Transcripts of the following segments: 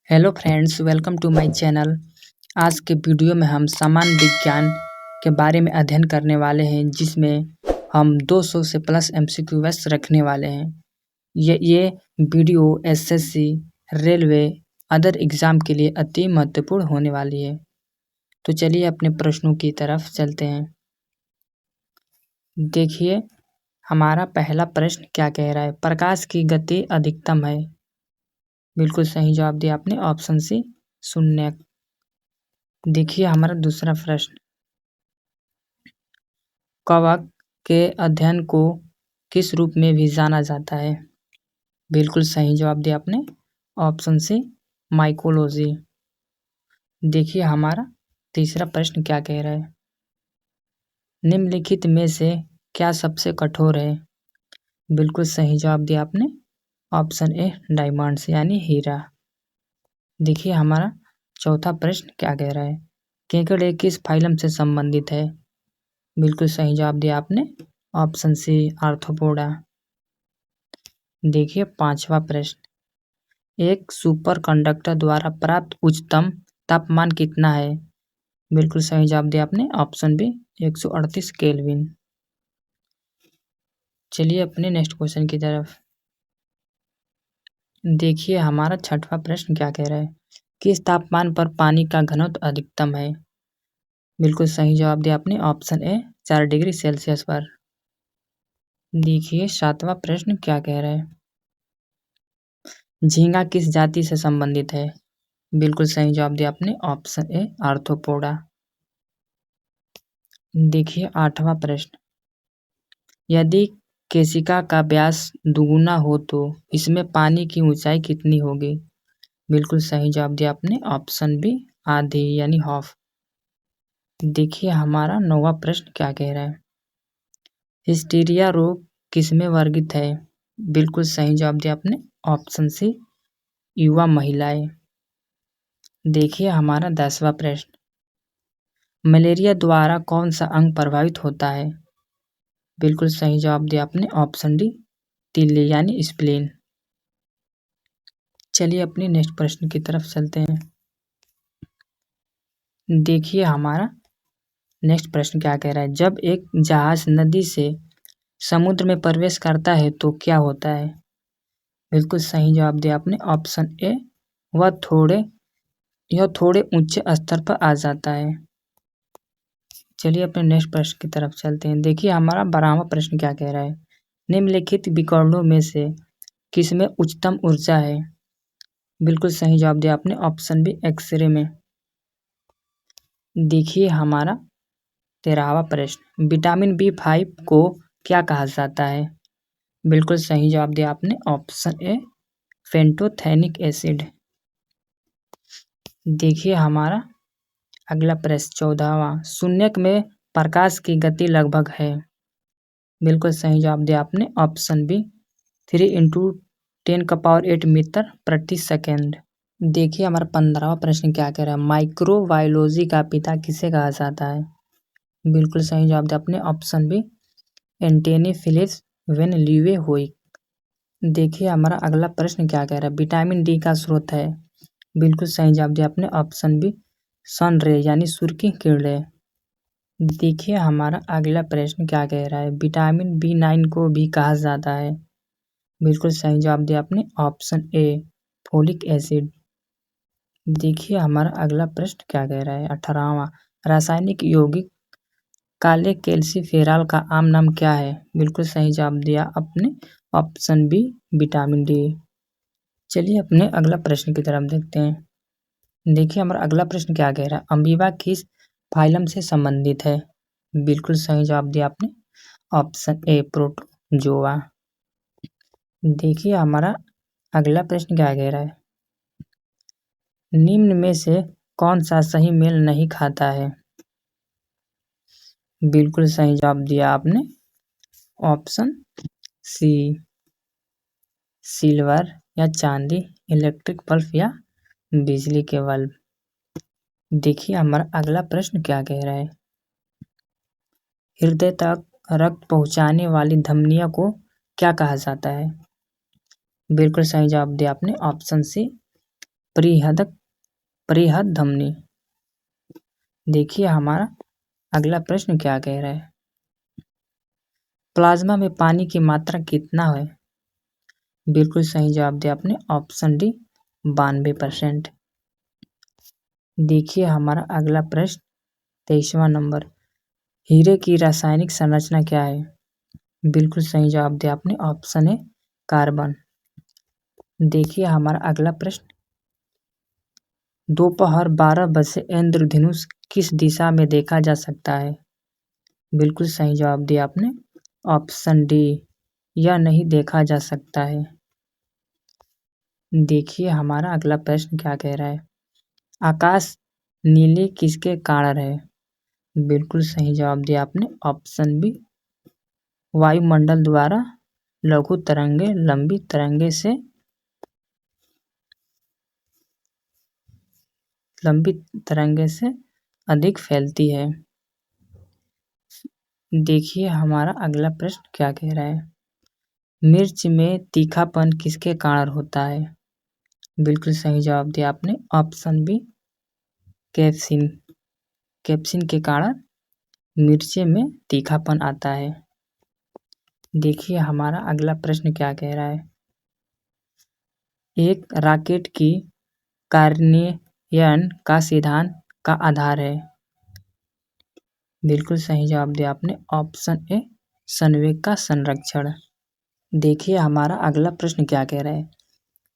Hello friends, welcome to my channel. आज के video में हम सामान्य विज्ञान के बारे में अध्ययन करने वाले हैं, जिसमें हम 200 से प्लस एमसीक्यूएस रखने वाले हैं। ये video SSC, railway, other exam के लिए अति महत्वपूर्ण होने वाली है। तो चलिए अपने प्रश्नों की तरफ चलते हैं। देखिए हमारा पहला प्रश्न क्या कह रहा है। प्रकाश की गति अधिकतम है। बिल्कुल सही जवाब दिया आपने, ऑप्शन सी शून्य। देखिए हमारा दूसरा प्रश्न, कवक के अध्ययन को किस रूप में भी जाना जाता है। बिल्कुल सही जवाब दिया आपने, ऑप्शन सी माइकोलॉजी। देखिए हमारा तीसरा प्रश्न क्या कह रहा है। निम्नलिखित में से क्या सबसे कठोर है। बिल्कुल सही जवाब दिया आपने, ऑप्शन ए डायमंड्स यानी हीरा। देखिए हमारा चौथा प्रश्न क्या कह रहा है। केकड़े किस फाइलम से संबंधित है। बिल्कुल सही जवाब दिया आपने, ऑप्शन सी आर्थ्रोपोडा। देखिए पांचवा प्रश्न, एक सुपर कंडक्टर द्वारा प्राप्त उच्चतम तापमान कितना है। बिल्कुल सही जवाब दिया आपने, ऑप्शन बी 138 केल्विन। चलिए अपने नेक्स्ट क्वेश्चन की तरफ। देखिए हमारा छठवां प्रश्न क्या कह रहा है। किस तापमान पर पानी का घनत्व अधिकतम है। बिल्कुल सही जवाब दिया आपने, ऑप्शन ए 4 डिग्री सेल्सियस पर। देखिए सातवां प्रश्न क्या कह रहा है। झींगा किस जाति से संबंधित है। बिल्कुल सही जवाब दिया आपने, ऑप्शन ए आर्थ्रोपोडा। देखिए आठवां प्रश्न, यदि केशिका का व्यास दुगुना हो तो इसमें पानी की ऊंचाई कितनी होगी। बिल्कुल सही जवाब दिया आपने, ऑप्शन बी आधी यानी हाफ। देखिए हमारा नौवां प्रश्न क्या कह रहा है। हिस्टीरिया रोग किसमें वर्गित है। बिल्कुल सही जवाब दिया आपने, ऑप्शन सी युवा महिलाएं। देखिए हमारा 10वां प्रश्न, मलेरिया द्वारा कौन सा अंग प्रभावित होता है। बिल्कुल सही जवाब दिया आपने, ऑप्शन डी तिल्ली यानी स्प्लीन। चलिए अपने नेक्स्ट प्रश्न की तरफ चलते हैं। देखिए हमारा नेक्स्ट प्रश्न क्या कह रहा है। जब एक जहाज नदी से समुद्र में प्रवेश करता है तो क्या होता है। बिल्कुल सही जवाब दिया आपने, ऑप्शन ए यह थोड़े ऊंचे स्तर पर आ जाता है। चलिए अपने नेक्स्ट प्रश्न की तरफ चलते हैं। देखिए हमारा 12वां प्रश्न क्या कह रहा है। निम्नलिखित विकर्णों में से किसमें उच्चतम ऊर्जा है। बिल्कुल सही जवाब दिया आपने, ऑप्शन बी एक्सरे में। देखिए हमारा 13वां प्रश्न, विटामिन B5 को क्या कहा जाता है। बिल्कुल सही जवाब दिया आपने, ऑप्शन ए पेंटोथेनिक एसिड। देखिए हमारा अगला प्रश्न 14वां, शून्यक में प्रकाश की गति लगभग है। बिल्कुल सही जवाब दिया आपने, ऑप्शन बी 3 × 10⁸ मीटर प्रति सेकेंड। देखिए हमारा 15वां प्रश्न क्या कह रहा है। माइक्रोबायोलॉजी का पिता किसे कहा जाता है। बिल्कुल सही जवाब दिया आपने, option B Antonie Philips van Leeuwenhoek. देखिए हमारा अगला प्रश्न क्या कह रहा है। विटामिन डी का स्रोत है। बिल्कुल सही जवाब दिया आपने, ऑप्शन बी सन रे यानी सूर्य की किरणें। देखिए हमारा अगला प्रश्न क्या कह रहा है। विटामिन B9 को भी कहा जाता है। बिल्कुल सही जवाब दिया आपने, ऑप्शन ए फोलिक एसिड। देखिए हमारा अगला प्रश्न क्या कह रहा है। 18वां, रासायनिक यौगिक काले कैल्सीफेरॉल का आम नाम क्या है। बिल्कुल सही जवाब दिया आपने, ऑप्शन बी विटामिन डी। चलिए अपने अगला प्रश्न की तरफ देखते हैं। देखिए हमारा अगला प्रश्न क्या कह रहा है। अमीबा किस फाइलम से संबंधित है। बिल्कुल सही जवाब दिया आपने, ऑप्शन ए प्रोटोजोआ। देखिए हमारा अगला प्रश्न क्या कह रहा है। निम्न में से कौन सा सही मेल नहीं खाता है। बिल्कुल सही जवाब दिया आपने, ऑप्शन सी सिल्वर या चांदी, इलेक्ट्रिक बल्ब या बिजली के बल्ब। देखिए हमारा अगला प्रश्न क्या कह रहा है। हृदय तक रक्त पहुंचाने वाली धमनियों को क्या कहा जाता है। बिल्कुल सही जवाब दिया आपने, ऑप्शन सी बृहद धमनी। देखिए हमारा अगला प्रश्न क्या कह रहा है। प्लाज्मा में पानी की मात्रा कितना है? बिल्कुल सही जवाब दिया आपने, ऑप्शन डी 92%। देखिए हमारा अगला प्रश्न 23वां नंबर, हीरे की रासायनिक संरचना क्या है? बिल्कुल सही जवाब दिया आपने, ऑप्शन ए कार्बन। देखिए हमारा अगला प्रश्न, दोपहर 12 बजे इंद्रधनुष किस दिशा में देखा जा सकता है? बिल्कुल सही जवाब दिया आपने, ऑप्शन डी, यह नहीं देखा जा सकता है। देखिए हमारा अगला प्रश्न क्या कह रहा है। आकाश नीले किसके कारण है? बिल्कुल सही जवाब दिया आपने, ऑप्शन बी, वायुमंडल द्वारा लघु तरंगे लंबी तरंगे से अधिक फैलती है। देखिए हमारा अगला प्रश्न क्या कह रहा है। मिर्च में तीखापन किसके कारण होता है? बिल्कुल सही जवाब दिया आपने, ऑप्शन बी, कैप्सिन के कारण मिर्चे में तीखापन आता है। देखिए हमारा अगला प्रश्न क्या कह रहा है। एक रॉकेट की कार्यान्वयन का सिद्धांत का आधार है? बिल्कुल सही जवाब दिया आपने, ऑप्शन ए, संवेग का संरक्षण। देखिए हमारा अगला प्रश्न क्या कह रहा है।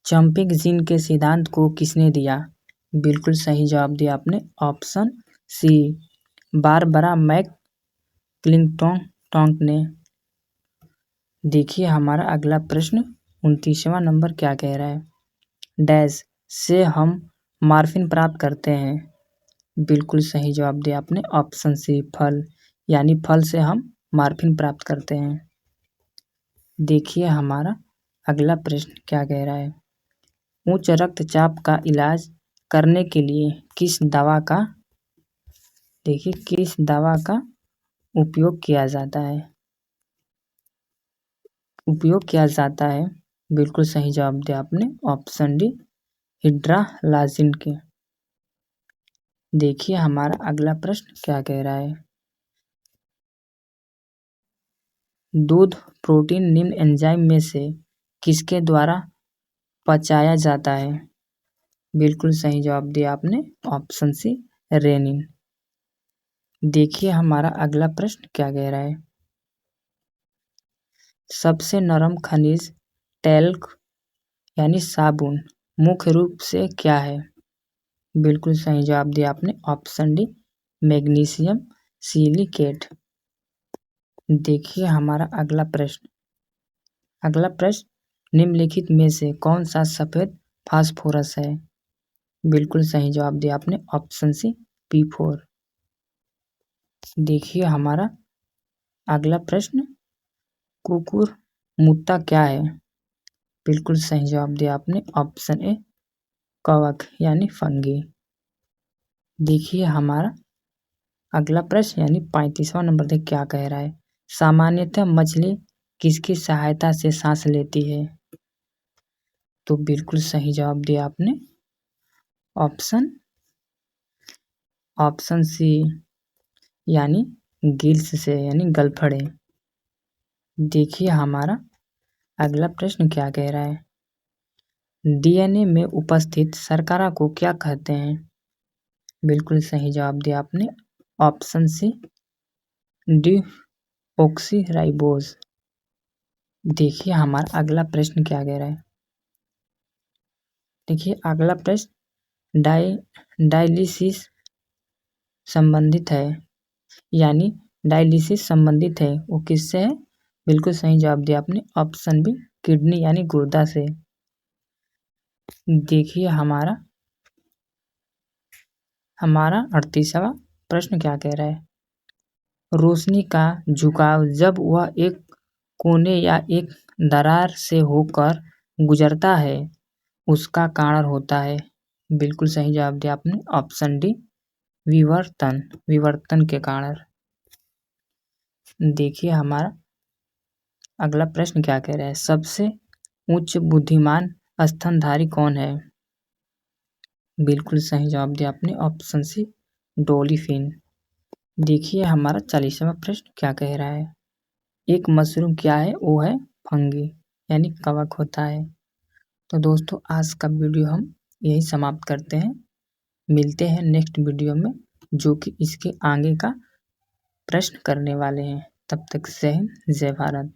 जंपिंग जीन के सिद्धांत को किसने दिया? बिल्कुल सही जवाब दिया आपने, ऑप्शन सी, बारबरा मैकक्लिंटोक ने। देखिए हमारा अगला प्रश्न 29वां नंबर क्या कह रहा है। डैश से हम मॉर्फिन प्राप्त करते हैं? बिल्कुल सही जवाब दिया आपने, ऑप्शन सी, फल, यानी फल से हम मॉर्फिन प्राप्त करते हैं। देखिए हमारा अगला प्रश्न क्या कह रहा है। उच्च रक्तचाप का इलाज करने के लिए किस दवा का उपयोग किया जाता है? बिल्कुल सही जवाब दिया आपने, ऑप्शन डी, हिड्रालाजिन के। देखिए हमारा अगला प्रश्न क्या कह रहा है। दूध प्रोटीन निम्न एंजाइम में से किसके द्वारा पचाया जाता है? बिल्कुल सही जवाब दिया आपने, ऑप्शन सी, रेनिन। देखिए हमारा अगला प्रश्न क्या कह रहा है। सबसे नरम खनिज टैल्क यानी साबुन मुख्य रूप से क्या है? बिल्कुल सही जवाब दिया आपने, ऑप्शन डी, मैग्नीशियम सिलिकेट। देखिए हमारा अगला प्रश्न निम्नलिखित में से कौन सा सफेद फास्फोरस है? बिल्कुल सही जवाब दिया आपने, ऑप्शन सी, P4। देखिए हमारा अगला प्रश्न, कुकुरमुत्ता क्या है? बिल्कुल सही जवाब दिया आपने, ऑप्शन ए, कवक यानी फंगी। देखिए हमारा अगला प्रश्न यानी 35वां नंबर देख क्या कह रहा है। सामान्यतः मछली किसकी सहायता से सांस लेती है? तो बिल्कुल सही जवाब दिया आपने, ऑप्शन सी, यानी गिल्स से, यानी गलफड़े। देखिए हमारा अगला प्रश्न क्या कह रहा है। डीएनए में उपस्थित शर्करा को क्या कहते हैं? बिल्कुल सही जवाब दिया आपने, ऑप्शन सी, डीऑक्सीराइबोज। देखिए हमारा अगला प्रश्न क्या कह रहा है। देखिए अगला प्रश्न डायलिसिस संबंधित है, यानी डायलिसिस संबंधित है वो किससे है? बिल्कुल सही जवाब दिया आपने, ऑप्शन बी, किडनी यानी गुर्दा से। देखिए हमारा 38वां प्रश्न क्या कह रहा है। रोशनी का झुकाव जब वह एक कोने या एक दरार से होकर गुजरता है उसका कारण होता है? बिल्कुल सही जवाब दिया आपने, ऑप्शन डी, विवर्तन के कारण। देखिए हमारा अगला प्रश्न क्या कह रहा है। सबसे उच्च बुद्धिमान स्तनधारी कौन है? बिल्कुल सही जवाब दिया आपने ऑप्शन सी डॉल्फिन। देखिए हमारा 40वां प्रश्न क्या कह रहा है। एक मशरूम क्या है, वो है फंगी यानी कवक होता है। तो दोस्तों आज का वीडियो हम यही समाप्त करते हैं, मिलते हैं नेक्स्ट वीडियो में जो कि इसके आगे का प्रश्न करने वाले हैं। तब तक जय हिंद जय भारत।